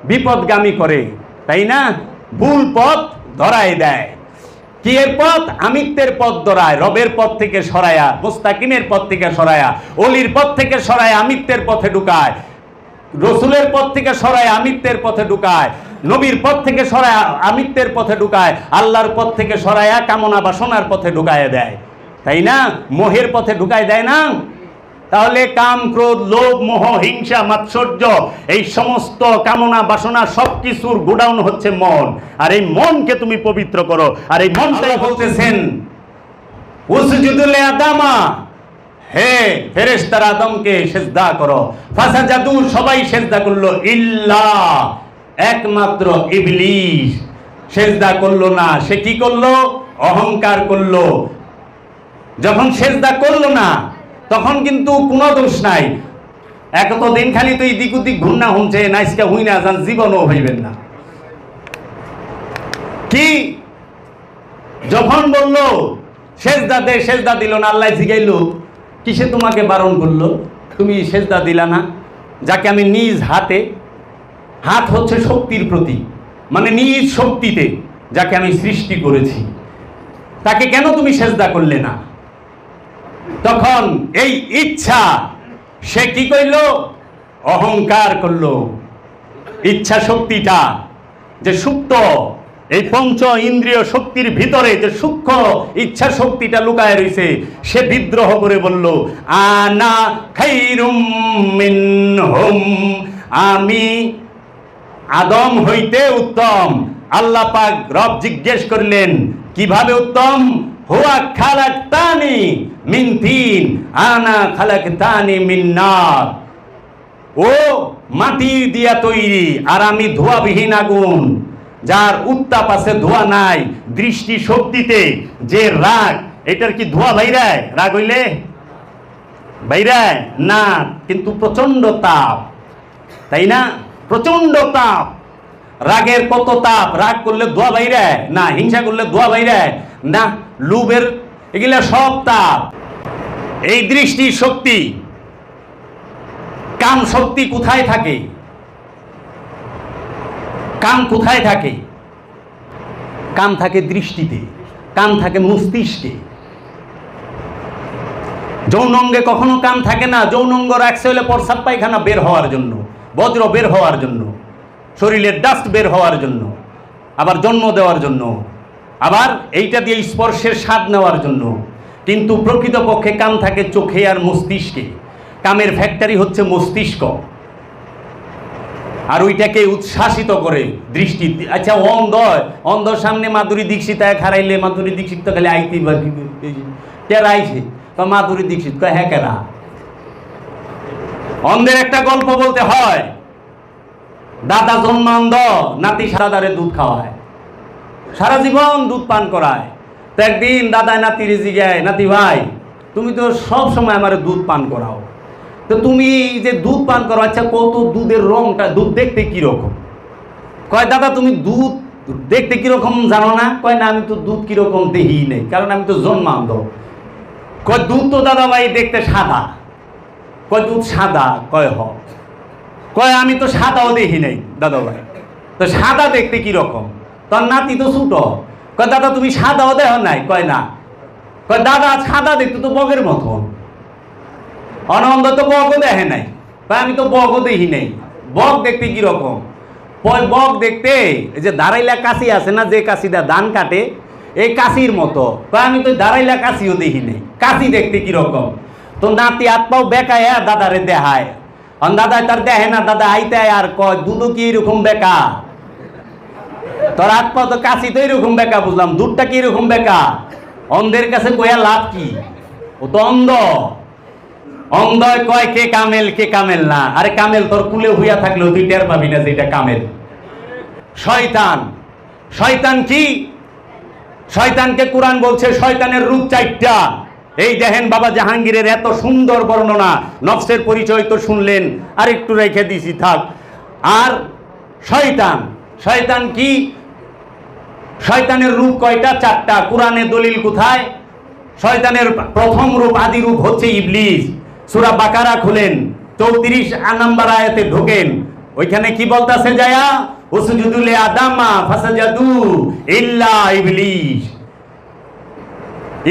বিপদগামী করে, তাই না? ভুল পথ ধরায় দেয়। কি এর পথ? আমিত্বের পথ ধরায়, রবের পথ থেকে সরায়া, মুস্তাকিমের পথ থেকে সরায়া, অলির পথ থেকে সরায় আমিত্বের পথে ঢুকায়, রসুলের পথ থেকে সরায় আমিত্বের পথে ঢুকায়, নবীর পথ থেকে সরায় আমিত্বের পথে ঢুকায়, আল্লাহর পথ থেকে সরায়া কামনা বাসনার পথে ঢুকায় দেয়, তাই না? মোহের পথে ঢুকায় দেয় না? তাহলে কাম, ক্রোধ, লোভ, মোহ, হিংসা, মাৎসর্য, এই সমস্ত কামনা বাসনা সবকিছুর গোডাউন হচ্ছে মন। আর এই মনকে তুমি পবিত্র করো। আর এই মনটাই বলতেছেন উসজুদু লিআদামা, হে ফেরেশতারা আদমকে সিজদা করো। ফাসাজাদু, সবাই সিজদা করলো, ইল্লা, একমাত্র ইবলিস সিজদা করলো না। সে কি করলো? অহংকার করলো। যখন সিজদা করলো না তখন কিন্তু কোনো দোষ নাই। এতদিন খালি তো এদিক ওদিক ঘুরনা হুমছে, নাইসকা হুই না যান, জীবনও হইবেন না। কি যখন বললো সেজদা দে, সেজদা দিল না। আল্লাহ জিগাইলো, কিসে তোমাকে বারণ করলো? তুমি সেজদা দিলা না। যাকে আমি নিজ হাতে, হাত হচ্ছে শক্তির প্রতীক, মানে নিজ শক্তিতে যাকে আমি সৃষ্টি করেছি, তাকে কেন তুমি সেজদা করলে না? তখন এই ইচ্ছা, সে কি করলো? অহংকার করলো। ইচ্ছা শক্তিটা যে সুপ্ত, এই পঞ্চ ইন্দ্রিয় শক্তির ভিতরে যে সূক্ষ্ম ইচ্ছা শক্তিটা লুকায় রয়েছে, সে বিদ্রোহ করে বলল, আনা খাইরুম মিনহুম, আমি আদম হইতে উত্তম। আল্লাহ পাক রব জিজ্ঞেস করলেন, কিভাবে উত্তম? হুয়া খালাকতানি মিন তিন, আনা খালাকতানি মিন নার। ও মাটি দিয়া তৈরি, আর আমি ধোঁয়াবিহীন আগুন, যার উত্তাপ আছে, ধোঁয়া নাই। দৃষ্টি শক্তিতে যে রাগ, এটার কি ধোঁয়া বাইরায়? রাগ হইলে বাইরায় না, কিন্তু প্রচন্ড তাপ, তাই না? প্রচন্ড তাপ। রাগের কত তাপ! রাগ করলে ধোঁয়া বাইরায় না, হিংসা করলে ধোঁয়া বাইরায় না, লোভের, এগুলা সব তাপ। এই দৃষ্টি শক্তি, কাম শক্তি কোথায় থাকে? কাম কোথায় থাকে? কাম থাকে দৃষ্টিতে, কাম থাকে মস্তিষ্কে। যৌনাঙ্গে কখনো কাম থাকে না। যৌনাঙ্গ রাখছে হলে প্রস্রাব পায়খানা বের হওয়ার জন্য, বজ্র বের হওয়ার জন্য, শরীরের ডাস্ট বের হওয়ার জন্য, আবার জন্ম দেওয়ার জন্য, আবার এইটা দিয়ে স্পর্শের স্বাদ নেওয়ার জন্য। কিন্তু প্রকৃতপক্ষে কাম থাকে চোখে আর মস্তিষ্কে। কামের ফ্যাক্টরি হচ্ছে মস্তিষ্ক, আর ওইটাকে উচ্ছ্বাসিত করে দৃষ্টি। আচ্ছা, অন্ধর সামনে মাধুরী দীক্ষিত হারাইলে, মাধুরী দীক্ষিত তো খালি আইতে কেরা আইছে, মাধুরী দীক্ষিত কয় হ্যাঁ কেরা। অন্ধের একটা গল্প বলতে হয়। দাদা জন্মান্ধ, নাতি সারাদারে দুধ খাওয়ায়, সারা জীবন দুধ পান করায়। তো একদিন দাদায় নাতির জিগায়, নাতি ভাই তুমি তো সব সময় আমার দুধ পান করাও, তো তুমি যে দুধ পান করো, আচ্ছা কত দুধের রংটা, দুধ দেখতে কিরকম? কয় দাদা তুমি দুধ দেখতে কিরকম জানো না? কয় না, আমি তো দুধ কিরকম দেখি নেই, কারণ আমি তো জন্মান্ধ। কয় দুধ তো দাদা ভাই দেখতে সাদা। কয় দুধ সাদা? কয় হ। কয় আমি তো সাদাও দেখি নাই দাদা ভাই, তো সাদা দেখতে কিরকম? তোর নাতি তো ছোট। কয় দাদা তুমি সাদাও দেখো নাই? কয় না। কয় দাদা সাদা দেখতে তো বগের মতন। অনন্দ তো বগও দেখে নাই। কয় আমি তো বগও দেখি নাই। বগ দেখতে কিরকম? বগ দেখতে এই যে দাঁড়াইলা কাশি আছে না, যে কাশিটা ধান কাটে, এই কাশির মতো। কয় আমি তো দাঁড়াইলা কাশিও দেখি নাই। কাশি দেখতে কিরকম? তো নাতি হাত পাও বেকায় দাদারে দেখায়। দাদা তার দেখে না, দাদা আইতে আর কয় দুধও কি এরকম বেকা? তোর হাত পা তো কাশি তো এরকম বেকা, বুঝলাম, দুধটা কি এরকম বেকা? অন্ধের কাছে কয়া লাভ কি? ও তো অন্ধ। অন্ধ কয় কে কামেল, কে কামেল না। আরে কামেল তোর কুলে হইয়া থাকলেও তুই টের পাবি না যে এটা কামেল। শয়তান, শয়তান কি? শয়তানকে কোরআন বলছে শয়তানের রূপ 4টা। এই দেখেন বাবা জাহাঙ্গীরের এত সুন্দর বর্ণনা, নফসের পরিচয় তো শুনলেন, আর একটু রেখে দিছি থাক। আর শয়তান, শয়তান কি? শয়তানের রূপ কয়টা? 4টা। কোরআনে দলিল কোথায়? শয়তানের প্রথম রূপ, আদি রূপ হচ্ছে ইবলিস। সূরা বাকারা খুলেন, 34 নম্বর আয়াতে ঢোকেন, ওইখানে কি বলতাছে যায়া উসজুদু লি আদামা ফাসাজাদু ইল্লা ইবলিস,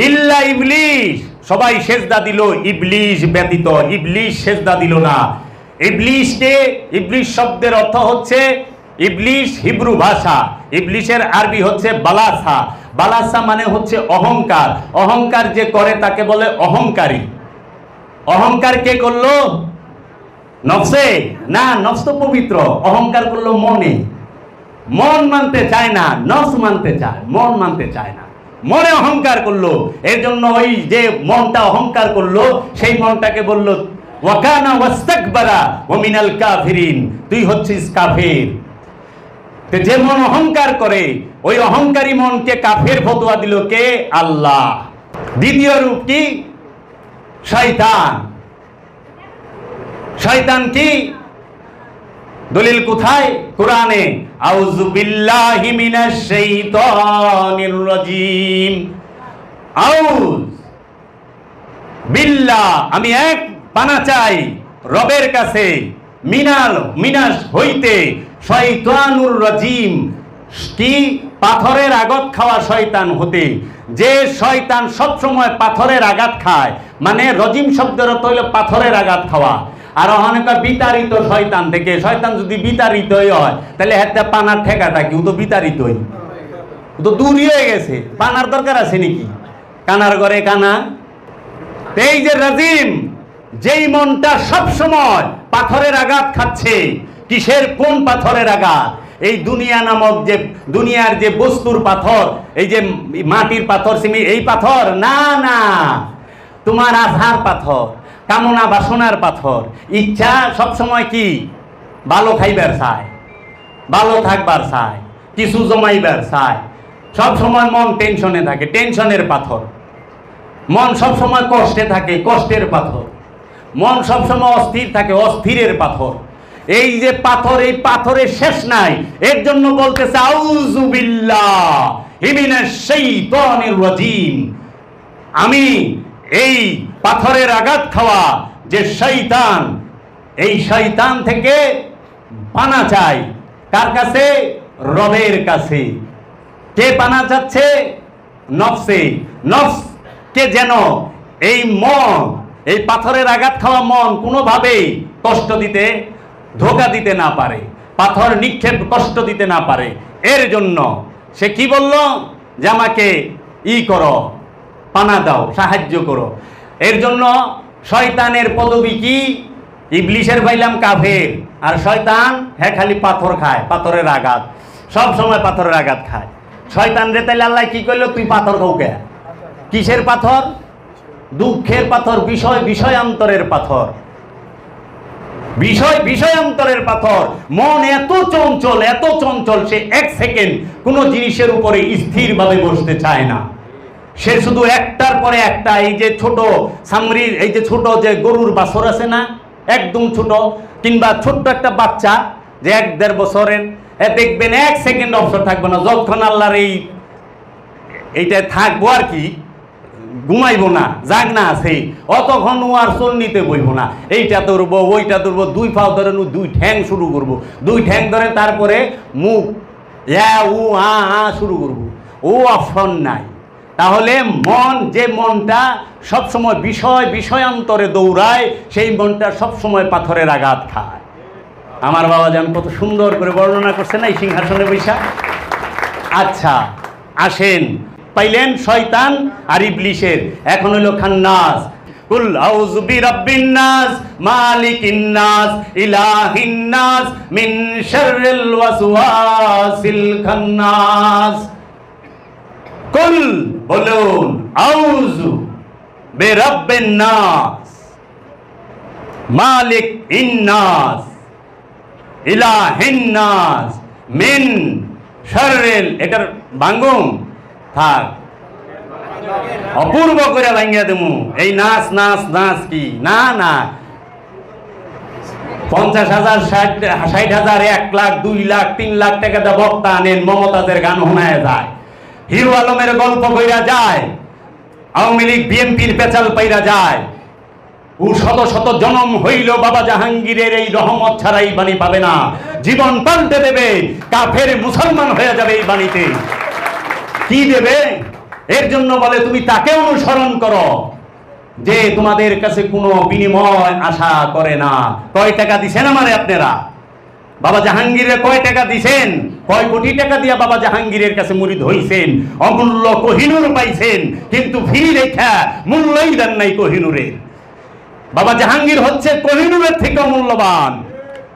ইল্লা ইবলিস, সবাই সেজদা দিল ইবলিস ব্যতীত। ইবলিস সেজদা দিল না। ইবলিসকে, ইবলিস শব্দের অর্থ হচ্ছে, ইবলিস হিব্রু ভাষা, ইবলিসের আরবি হচ্ছে বালাসা। বালাসা মানে হচ্ছে অহংকার। অহংকার যে করে তাকে বলে অহংকারী। অহংকার কে করলো? নফসে না, নফস তো পবিত্র। অহংকার করলো মনে। মন মানতে চায় না, নফস মানতে চায়, মন মানতে চায় না। মনে অহংকার করলো, এর জন্য ওই যে মনটা অহংকার করলো সেই মনটাকে বলল ওয়াকানা ওয়াস্তাকবারা ওয়া মিনাল কাফিরিন, তুই হচ্ছিস কাফের। তো যে মন অহংকার করে ওই অহংকারী মনকে কাফের ফতোয়া দিল কে? আল্লাহ। দ্বিতীয় রূপ কি? শয়তান। শয়তান কি? দলিল কোথায়? কোরআনে আউযু বিল্লাহি মিনাশ শাইতানির রাজিম। আউজ বিল্লাহ, আমি এক পানা চাই রবের কাছে, মিনাস হইতে, শয়তানুর রাজিম, কি? পাথরের আঘাত খাওয়া শয়তান হতে। যে শয়তান সব সময় পাথরের আঘাত খায়, মানে রজিম শব্দের অর্থ হইল পাথরের আঘাত খাওয়া। আর অনেক বিতাড়িত শয়তান থেকে। শয়তান যদি বিতাড়িতই হয় তাহলে হাতে পানার ঠেকাটা কি? ও তো বিতাড়িতই, ও তো দূরই হয়ে গেছে, পানার দরকার আছে নাকি? কানার ঘরে কানা। এই যে রাজিম, যেই মনটা সব সময় পাথরের আঘাত খাচ্ছে। কিসের? কোন পাথরের আঘাত? এই দুনিয়া নামক যে দুনিয়ার যে বস্তুর পাথর, এই যে মাটির পাথর, সিমেন্ট, এই পাথর না, না, তোমার আধার পাথর, কামনা বাসনার পাথর। ইচ্ছা সব সময় কি? ভালো খাইবার চায়, ভালো থাকবার চায়, কিছু জমাইবার চায়। সব সময় মন টেনশনে থাকে, টেনশনের পাথর। মন সব সময় কষ্টে থাকে, কষ্টের পাথর। মন সব সময় অস্থির থাকে, অস্থিরের পাথর। এই যে পাথর, এই পাথরের শেষ নাই। এর জন্য বলতেছে আউযু বিল্লাহি মিনাশ শাইতানির রাজিম, আমি এই পাথরের আঘাত খাওয়া যে শয়তান, এই শয়তান থেকে পানা চাই। কার কাছে? রবের কাছে। কে পানা চাচ্ছে? নফসে। নফসকে যেন এই মন, এই পাথরের আঘাত খাওয়া মন কোনোভাবেই কষ্ট দিতে, ধোঁকা দিতে না পারে, পাথর নিক্ষেপ কষ্ট দিতে না পারে। এর জন্য সে কি বলল? যে আমাকে করো, পানা দাও, সাহায্য করো। এর জন্য শয়তানের পদবী কি? ইবলিশের ভাইলাম কাফের, আর শয়তান হ্যাঁ খালি পাথর খায়, পাথরের আঘাত, সব সময় পাথরের আঘাত খায়। শয়তান রে তাইলে আল্লাহ কি করলো? তুই পাথর খাওকে। কিসের পাথর? দুঃখের পাথর, বিষয়ান্তরের পাথর, বিষয়ান্তরের পাথর। মন এত চঞ্চল, এত চঞ্চল, সে এক সেকেন্ড কোনো জিনিসের উপরে স্থিরভাবে বসতে চায় না। সে শুধু একটার পরে একটা, এই যে ছোট সামরির, এই যে ছোট যে গরুর বাছর আছে না, একদম ছোট, কিংবা ছোট্ট একটা বাচ্চা যে 1-1.5 বছরের, দেখবেন এক সেকেন্ড অবসর থাকবে না। যতক্ষণ আল্লাহর এইটা থাকবো আর কি, ঘুমাইবো না, জাগ না আছে, অতক্ষণ ও আর চল নিতে বইব না। এইটা ধরবো, ওইটা ধরবো, 2 পাও ধরে 2 ঠ্যাং শুরু করবো, 2 ঠ্যাং ধরে তারপরে মুখ উ আ শুরু করবো। ও অপশন নাই। তাহলে মন, যে মনটা সবসময় বিষয়ান্তরে দৌড়ায়, সেই মনটা সবসময় পাথরের আঘাত খায়। আমার বাবা জান কত সুন্দর করে বর্ণনা করছে না এই সিংহাসনে বৈশা। আচ্ছা আসেন, পাইলেন শয়তান আর ইবলিশের। এখন হলো খান্নাস। কুল আউযু বিরাব্বিন নাস মালিকিন নাস ইলাহিন নাস মিন শাররিল ওয়াসওয়াসিল খান্নাস। কুল, বলুন, আউযু বিরাব্বিন নাস মালিকিন নাস ইলাহিন নাস মিন শাররিল, এটার বাঙ্গুম থাক, অপূর্ব করে ভাঙ্গিয়া দেবো। এই নাচ নাচ নাচ কি না, না 50,000 60,000 1 লাখ 2 লাখ 3 লাখ টাকা দা বক্তা আনেন, মমতাজের গান শোনায় যায়, হিরো আলমের গল্প কইরা যায়, আওয়ামী লীগ বিএনপির পেঁচাল পাইরা যায়, ও শত শত জনম হইল বাবা জাহাঙ্গীরের এই রহমত ছাড়া এই বাণী পাবে না। জীবন পাল্টে দেবে, কাফের মুসলমান হয়ে যাবে এই বাণীতে। কি দেবে? এর জন্য বলে তুমি তাকে অনুসরণ করো যে তোমাদের কাছে কোনো বিনিময় আশা করে না। কয় টাকা দিছেন আমারে আপনারা? বাবা জাহাঙ্গীরের কয় টাকা দিছেন? কয় কোটি টাকা দিয়া বাবা জাহাঙ্গীরের কাছে মুরিদ হইছেন, অমূল্য কোহিনূর পাইছেন, কিন্তু ফি রেখা মূল্যই দেন নাই কোহিনূরের। বাবা জাহাঙ্গীর হচ্ছে কোহিনূরের থেকে মূল্যবান,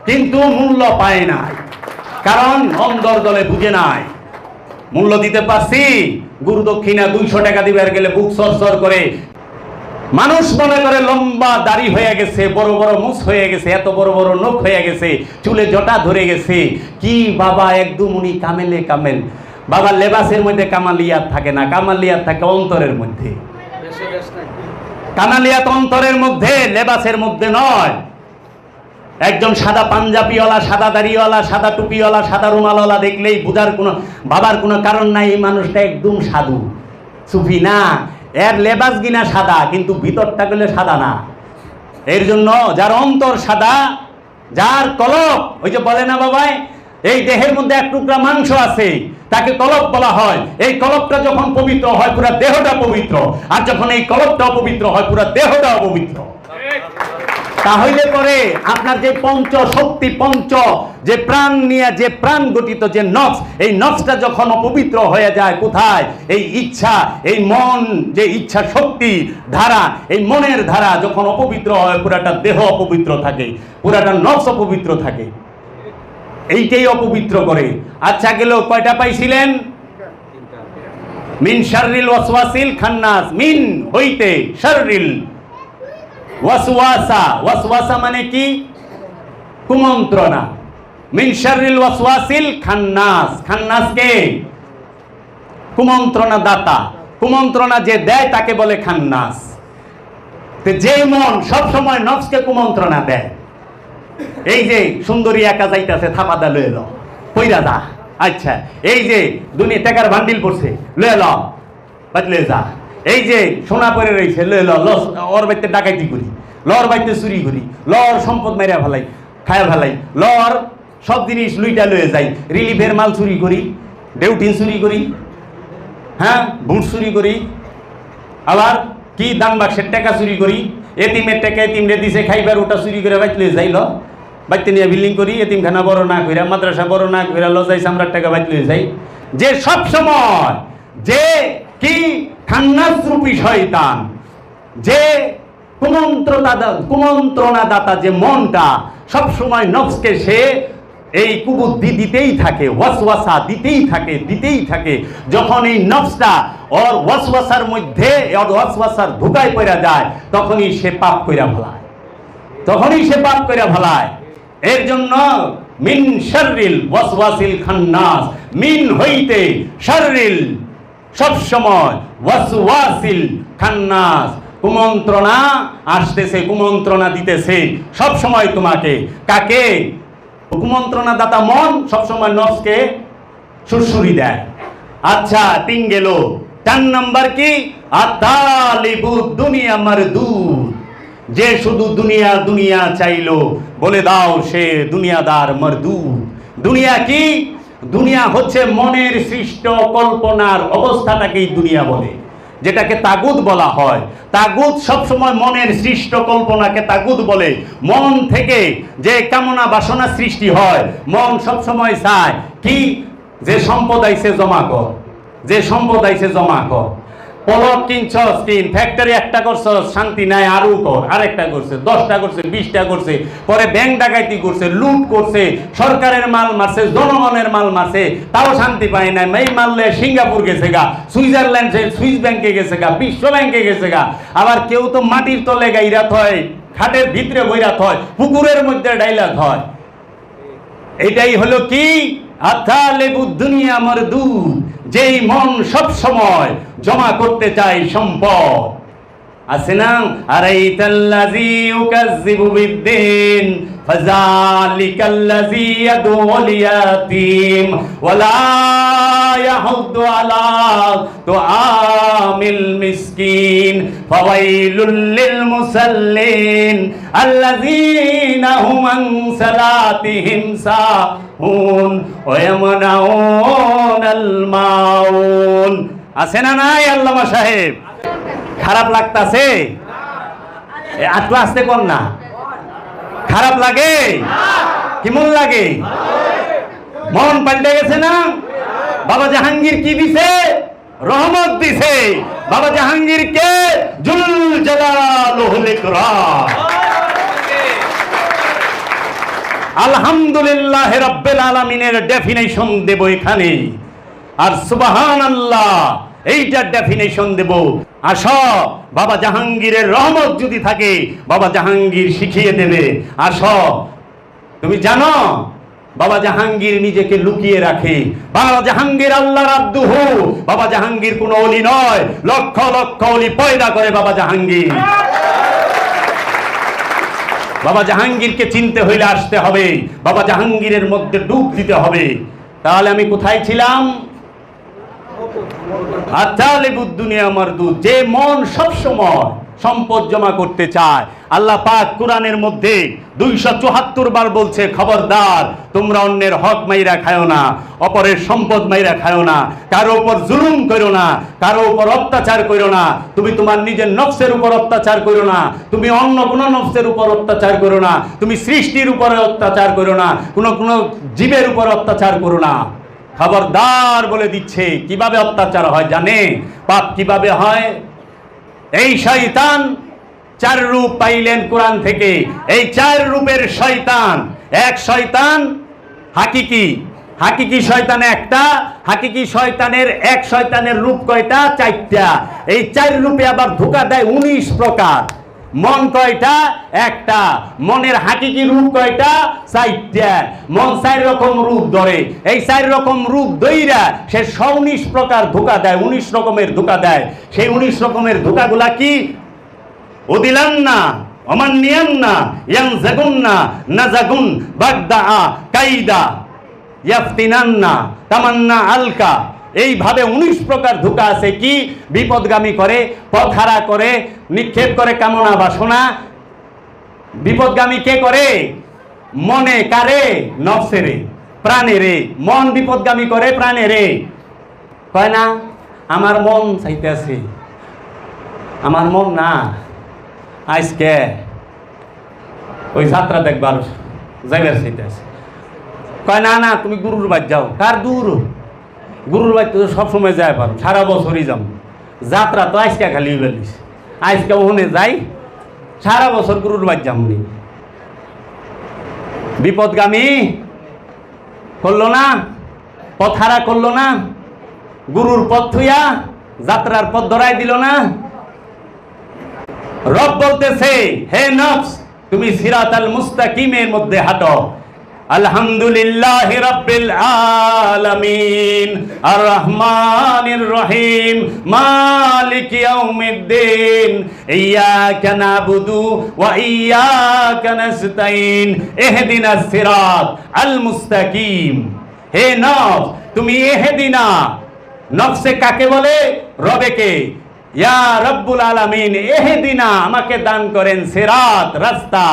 কিন্তু মূল্য পায় নাই, কারণ অন্দর দলে বুঝে নাই। মূল্য দিতে পারছি, গুরু দক্ষিণা 200 টাকা দিবার গেলে বুক সরসর করে। মানুষ মনে করে লম্বা দাড়ি হয়ে গেছে, বড় বড় মুখ হয়ে গেছে, এত বড় বড় নখ হয়ে গেছে, চুলে জটা ধরে গেছে। কি বাবা একদম উনি কামেলে কামেল। বাবা লেবাসের মধ্যে কামালিয়াত থাকে না, কামালিয়াত থাকে অন্তরের মধ্যে। কামালিয়াত অন্তরের মধ্যে, লেবাসের মধ্যে নয়। একজন সাদা পাঞ্জাবিওয়ালা, সাদা দাড়িওয়ালা, সাদা টুপিওয়ালা, সাদা রুমালওয়ালা দেখলেই বুঝার কোনো বাবার কোনো কারণ নাই এই মানুষটা একদম সাধু সুফি না। এর লেবাস গিনা সাদা, কিন্তু ভিতরটা গেলে সাদা না। এর জন্য যার অন্তর সাদা, যার কলব, ওই যে বলে না বাবাই, এই দেহের মধ্যে এক টুকরা মাংস আছে, তাকে কলব বলা হয়। এই কলবটা যখন পবিত্র হয় পুরো দেহটা পবিত্র, আর যখন এই কলবটা অপবিত্র হয় পুরো দেহটা অপবিত্র। তাহলে পরে আপনার যে পঞ্চ শক্তি, পঞ্চ যে প্রাণ নিয়ে যে প্রাণ গঠিত যে নফস, এই নফসটা যখন অপবিত্র হয়ে যায় কোথায়? এই ইচ্ছা, এই মন, যে ইচ্ছা শক্তি ধারা, এই মনের ধারা যখন অপবিত্র হয়, পুরাটা দেহ অপবিত্র থাকে, পুরাটা নফস অপবিত্র থাকে। এইটাই অপবিত্র করে। আচ্ছা গেল, কয়টা পাইছিলেন? মিন শাররিল ওয়াসওয়াসিল খান্নাস, মিন হইতে, শাররিল ওয়াসওয়াসা, ওয়াসওয়াসা মানে কি? কুমন্ত্রণা। মিন শাররিল ওয়াসওয়াসিল খান্নাস, খান্নাস কে? কুমন্ত্রণা দাতা। কুমন্ত্রণা যে দেয় তাকে বলে খান্নাস। তো যে মন সব সময় নফসকে কুমন্ত্রণা দেয়, এই যে সুন্দরী একা যাইতাছে, থাপাদা লয়ে লো, কইরা যা। আচ্ছা, এই যে দুনিয়া টাকার বান্ডিল পড়ছে, লয়ে ল, বাতলে যা। এই যে সোনা পরে রয়েছে, লয়ে ল, ওর বাড়িতে ডাকাইতি করি, লর বাড়িতে চুরি করি, লর সম্পদ মাইরা ফেলাই, খায়া ফেলাই, লর সব জিনিস লুইটা লয়ে যাই, রিলিফের মাল চুরি করি, ডেউটিন চুরি করি, হ্যাঁ বুট চুরি করি, আবার কি দান বাক্সের টাকা চুরি করি, এতিমের টাকা এতিমরে দিছে খাইবার, ওটা চুরি করে বাইতে লয়ে যাই, ল বাইতে নিয়ে বিল্ডিং করি, এতিমখানা বড় না কইরা, মাদ্রাসা বড় না কইরা, লজাই চামড়ার টাকা বাইতে লয়ে যাই। যে সব সময় যে কি খান্নাস রূপী শয়তান, যে কুমন্ত্রণা দাতা, যে মনটা সব সময় নফসকে সে এই কুবুদ্ধি দিতেই থাকে, ওয়াসওয়াসা দিতেই থাকে, দিতেই থাকে। যখন এই নফসটা ওর ওয়াসওয়াসার মধ্যে, ওর ওয়াসওয়াসার ধোঁকায় পড়া যায়, তখনই সে পাপ কইরা ফেলায়, তখনই সে পাপ কইরা ফেলায়। এর জন্য মিন শাররিল ওয়াসওয়াসিল খান্নাস, মিন হইতে, শাররিল সব সময়, ওয়াসওয়াসিল খান্নাস কুমন্ত্রণা আসতেছে, কুমন্ত্রণা দিতেছে সব সময় তোমাকে। কাকে? কুমন্ত্রণা দাতা মন সব সময় নফসকে সুরসুরি দেয়। আচ্ছা, 3 গেল। 4 নাম্বার কি? আতালিবু দুনিয়া মারদুদ, যে শুধু দুনিয়া দুনিয়া চাইলো, বলে দাও সে দুনিয়াদার মারদুদ। দুনিয়া কি? দুনিয়া হচ্ছে মনের সৃষ্ট কল্পনার অবস্থাটাকেই দুনিয়া বলে, যেটাকে তাগুত বলা হয়। তাগুত সবসময় মনের সৃষ্ট কল্পনাকে তাগুত বলে। মন থেকে যে কামনা বাসনা সৃষ্টি হয়, মন সবসময় চায় কি? যে সম্পদ আইছে জমা কর, যে সম্পদ আইছে জমা কর। পলট কিনছস কিন, ফ্যাক্টরি একটা করছস শান্তি নাই, আরও কর, আরেকটা করছে, 10টা করছে, 20টা করছে, পরে ব্যাংক ডাকাইতি করছে, লুট করছে, সরকারের মাল মারছে, জনগণের মাল মারছে, তাও শান্তি পায় নাই। এই মারলে সিঙ্গাপুর গেছে গা, সুইজারল্যান্ড সুইস ব্যাংকে গেছে গা, বিশ্ব ব্যাংকে গেছে গা। আবার কেউ তো মাটির তলে গাইরাত হয়, খাটের ভিতরে বইরাত হয়, পুকুরের মধ্যে ডাইলাত হয়। এটাই হলো কি? আতালিবু দুনিয়া মারদুদ, যেই মন সব সময় জমা করতে চায় সম্পদ। আছে না? আরাইতাল্লাযী ইউকাজ্জিবু বিদ্দিন ফাযালিকাল্লাযী ইয়াদউল ইয়াতীম ওয়ালা ইয়াহুদ্দু আলা তুআমিল মিসকিন ফাওয়াইলুল লিল মুসাল্লিন আল্লাযীনা হুম আন সালাতিহিম সাহুন ওয়া ইয়ামনাউনাল মাউন। আছে না নাই আল্লামা সাহেব? খারাপ লাগতাছে? আটু আসতে কোন না? খারাপ লাগে? কেমন লাগে? মন পাল্টে গেছে না? বাবা জাহাঙ্গীর কি দিছে? রহমত দিছে। বাবা জাহাঙ্গীরকে জুল জালালুহুল ইকরাম। আলহামদুলিল্লাহ রাব্বিল আলামিনের ডেফিনেশন দেব এখানে, আর সুবহানাল্লাহ এইটার ডেফিনেশন দেব। আসো, বাবা জাহাঙ্গীরের রহমত যদি থাকে বাবা জাহাঙ্গীর শিখিয়ে দেবে। আসো, তুমি জানো বাবা জাহাঙ্গীর নিজেকে লুকিয়ে রাখে। বাবা জাহাঙ্গীর আল্লাহর আব্দুহু। বাবা জাহাঙ্গীর কোনো ওলি নয়, লক্ষ লক্ষ ওলি পয়দা করে বাবা জাহাঙ্গীর। বাবা জাহাঙ্গীরকে চিনতে হইলে আসতে হবে, বাবা জাহাঙ্গীরের মধ্যে ডুব দিতে হবে। তাহলে আমি কোথায় ছিলাম? আতালিবুদ দুনিয়া মারদুদ। যে মন সব সময় সম্পদ জমা করতে চায়, আল্লাহ পাক কোরআনের মধ্যে 274 বার বলছে, খবরদার তোমরা অন্যের হক মাইরা খায়ো না, অপরের সম্পদ মাইরা খায়ো না, কারো উপর জুলুম করো না, কারো উপর অত্যাচার করো না। তুমি তোমার নিজের নফসের উপর অত্যাচার করো না, তুমি অন্য কোনো নফসের উপর অত্যাচার করো না, তুমি সৃষ্টির উপরে অত্যাচার করো না, কোনো জীবের উপর অত্যাচার করো না। খবরদার বলে দিচ্ছে। কিভাবে অত্যাচার হয় জানে? পাপ কিভাবে হয়? এই শয়তান 4 রূপ পাইলেন কোরআন থেকে। এই 4 রূপের শয়তান, এক শয়তান হাকিকি শয়তান একটা, হাকিকি শয়তানের এক শয়তানের রূপ কয়টা? 4টা। এই 4 রূপে আবার ধোঁকা দেয় 19 প্রকার। মন কয়টা? একটা। মনের হাকিকি রূপ কয়টা? 4টা। মন 4 রকম রূপ ধরে। এই 4 রকম রূপ দইরা সে 19 প্রকার ধোঁকা দেয়, 19 রকমের ধোঁকা দেয়। সেই 19 রকমের ধোঁকাগুলা কি? উদিলান্না অমান্নিয়ান্না ইয়ানজাগুন্না নাজাগুন বাগদা কাইদা ইয়াফতিনান্না তামান্না আলকা। এইভাবে 19 প্রকার ধোঁকা আছে। কি? বিপদগামী করে, পথ হারা করে, নিক্ষেপ করে কামনা বাসনা। বিপদগামী কে করে? মনে। কারে? নফসেরে, প্রাণেরে। মন বিপদগামী করে প্রাণেরে। কয় না আমার মন চাইতেছে, আমার মন না আজকে ওই যাত্রা দেখবার যাইবার চাইতেছে। কয় না না তুমি গুরুর বাদ যাও। কার দূর? গুরুর বাড়িতে তো সবসময় যায় পারো, সারা বছরই যাম। যাত্রা তো আজকে খালি বেলিস, আজকে ওখানে যাই, সারা বছর গুরুর বাড়ি যামনি। বিপদগামী করলো না, পথহারা করলো না, গুরুর পথ থুইয়া যাত্রার পথ ধরাই দিল না। রব বলতেছে, হে নফস তুমি সিরাতাল মুস্তাকিমের মধ্যে হাঁটো। আলহামদুলিল্লাহি রাব্বিল আলামিন আর রহমানির রহিম মালিক ইয়াউমিদ্দিন ইয়্যাকা নাবুদু ওয়া ইয়্যাকা নাস্তাইন ইহদিনাস সিরাত আল মুস্তাকিম। হে নফস তুমি ইহদিনা। নফসে কাকে বলে? রবেকে। ইয়া রব্বুল আলামিন ইহদিনা, আমাকে দান করেন সিরাত, রাস্তা,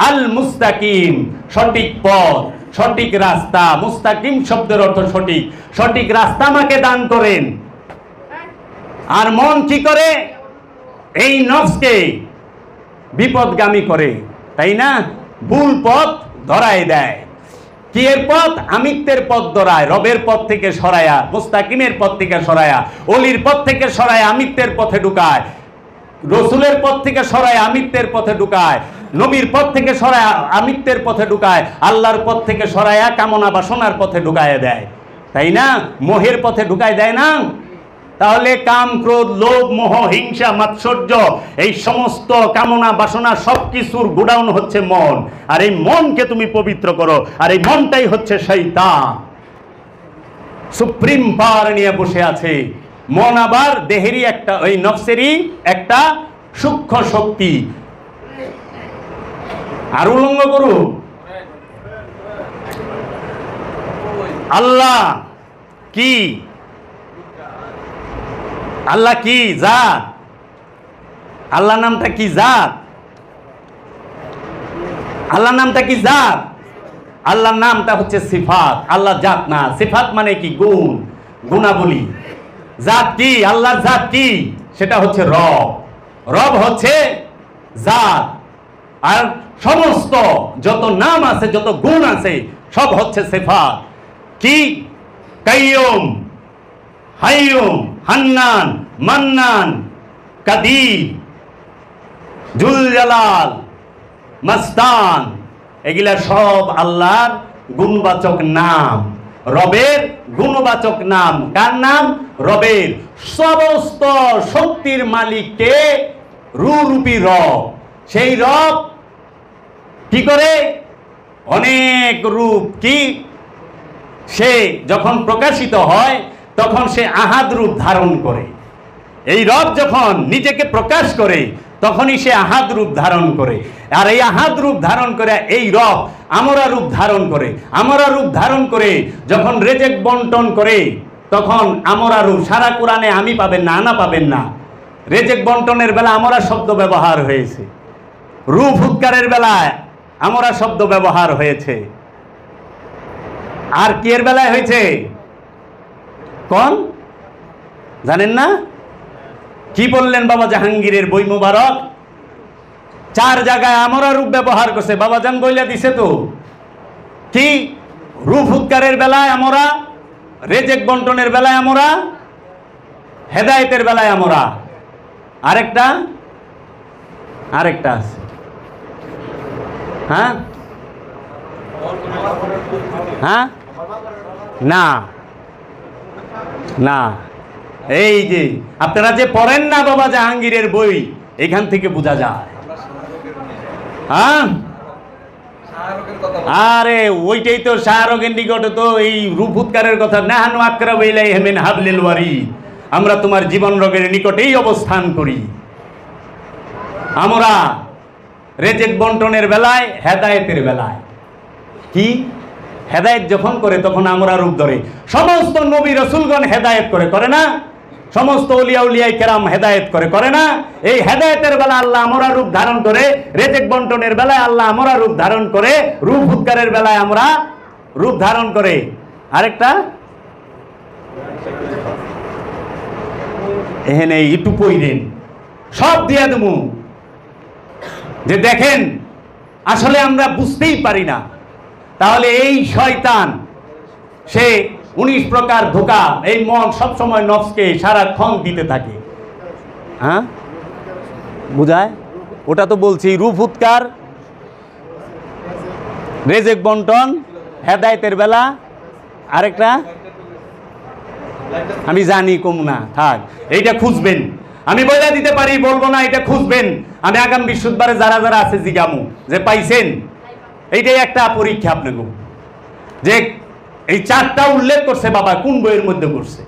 আল মুস্তাকিম, সঠিক পথ, সঠিক রাস্তা। মুস্তাকিম শব্দের অর্থ সঠিক, সঠিক রাস্তা আমাকে দান করেন। আর মন কি করে? এই নফসকে বিপদগামী করে, তাই না? ভুল পথ ধরায় দেয়। কি এর পথ? আমিত্বের পথ ধরায়, রবের পথ থেকে সরায়া, মুস্তাকিমের পথ থেকে সরায়া, অলির পথ থেকে সরায় আমিত্বের পথে ঢুকায়, রসুলের পথ থেকে সরায় আমিত্বের পথে ঢুকায়, নবীর পথ থেকে সরায় আমিত্বের পথে ঢুকায়, আল্লাহর পথ থেকে সরায়া কামনা বাসনার পথে ঢুকায় দেয়, তাই না? মোহের পথে ঢুকায় দেয় না? তাহলে কাম, ক্রোধ, লোভ, মোহ, হিংসা, মাৎসর্য, এই সমস্ত কামনা বাসনা সবকিছুর গোডাউন হচ্ছে মন। আর এই মনকে তুমি পবিত্র করো, আর এই মনটাই হচ্ছে শয়তান। সুপ্রিম পাওয়ার নিয়ে বসে আছে মন। আবার দেহেরই একটা, ওই নফসেরই একটা সূক্ষ্ম শক্তি। আর উলঙ্গ করু আল্লাহ কি? আল্লাহ কি জাত? আল্লাহ নামটা কি জাত? আল্লাহ নামটা কি জাত? আল্লাহর নামটা হচ্ছে সিফাত। আল্লাহ জাত না। সিফাত মানে কি? গুণ, গুণাবলী। জাত কি? আল্লাহর জাত কি? সেটা হচ্ছে রব। রব হচ্ছে জাত। আর সমস্ত যত নাম আছে, যত গুণ আছে, সব হচ্ছে সিফাত। কি? কাইয়ুম, হাইয়ুম, হান্নান, মান্নান, কাদির, জুল জালাল, মাস্তান, এগুলা সব আল্লাহর গুণবাচক নাম, রবের গুণবাচক নাম। কার নাম? রবের। সমস্ত শক্তির মালিককে রূপী রব। সেই রব কি করে? অনেক রূপ। কি? সে যখন প্রকাশিত হয় তখন সে আহাদ রূপ ধারণ করে। এই রব যখন নিজেকে প্রকাশ করে তখনই সে আহাদ রূপ ধারণ করে। আর এই আহাদ রূপ ধারণ করে এই রব আমরা রূপ ধারণ করে। আমরা রূপ ধারণ করে যখন রেজেক বন্টন করে তখন আমরা রূপ। সারা কোরআনে আমি পাবেন না, আনা পাবেন না। রেজেক বন্টনের বেলা আমরা শব্দ ব্যবহার হয়েছে, রূপ উৎকারের বেলায় আমরা শব্দ ব্যবহার হয়েছে। আর কি এর বেলায় হয়েছে কোন জানেন না? কি বললেন বাবা জাহাঙ্গীরের বই মুবারক? 4 জায়গায় আমরা রূপ ব্যবহার করছে। বাবা জান বইলা দিছে তো। কি? রূপ উৎকারের বেলায় আমরা, রেজেক বন্টনের বেলায় আমরা, হেদায়েতের বেলায় আমরা। আরেকটা আছে। হ্যাঁ হ্যাঁ না না, এই যে আপনারা যে পড়েন না বাবা জাহাঙ্গীরের বই, এখান থেকে বোঝা যায়। হ্যাঁ, আরে ওইটাই তো শাহরুখের নিকটে তো এই রূপ উৎকারের কথা। নাহানু আকরাবু ইলাইহি মিন হাবলিল ওয়ারিদ, আমরা তোমার জীবন রোগের নিকটেই অবস্থান করি। আমরা রেজেক বন্টনের বেলায়, হেদায়েতের বেলায়। কি? হেদায়েত যখন করে তখন আমরা রূপ ধরে। সমস্ত নবী রাসূলগণ হেদায়েত করে না? সমস্ত ওলিয়া উলিয়ায়ে কেরাম হেদায়েত করে না? এই হেদায়েতের বেলা আল্লাহ আমরা রূপ ধারণ করে, রেজেক বন্টনের বেলায় আল্লাহ আমরা রূপ ধারণ করে, রূপ উৎকারের বেলায় আমরা রূপ ধারণ করে। আরেকটা এখানে একটু পইরেন, সব দিয়া দেবো। যে দেখেন আসলে আমরা বুঝতেই পারি না। তাহলে এই শয়তান সে 19 প্রকার ধোঁকা, এই মন সবসময় নফসকে সারাক্ষণ দিতে থাকে। হ্যাঁ, বুঝায়? ওটা তো বলছি, রূপ উৎকার, রেজেক বন্টন, হেদায়েতের বেলা। আরেকটা আমি জানি কম না, থাক, এইটা খুঁজবেন। আমি বলে দিতে পারি, বলবো না, এটা খুঁজবেন। আমি আগাম বৃহস্পতিবারে যারা যারা আছে জিগামু যে পাইছেন। এইটাই একটা পরীক্ষা আপনাকে, যে এই 4টা উল্লেখ করছে বাবা কোন বইয়ের মধ্যে করছে।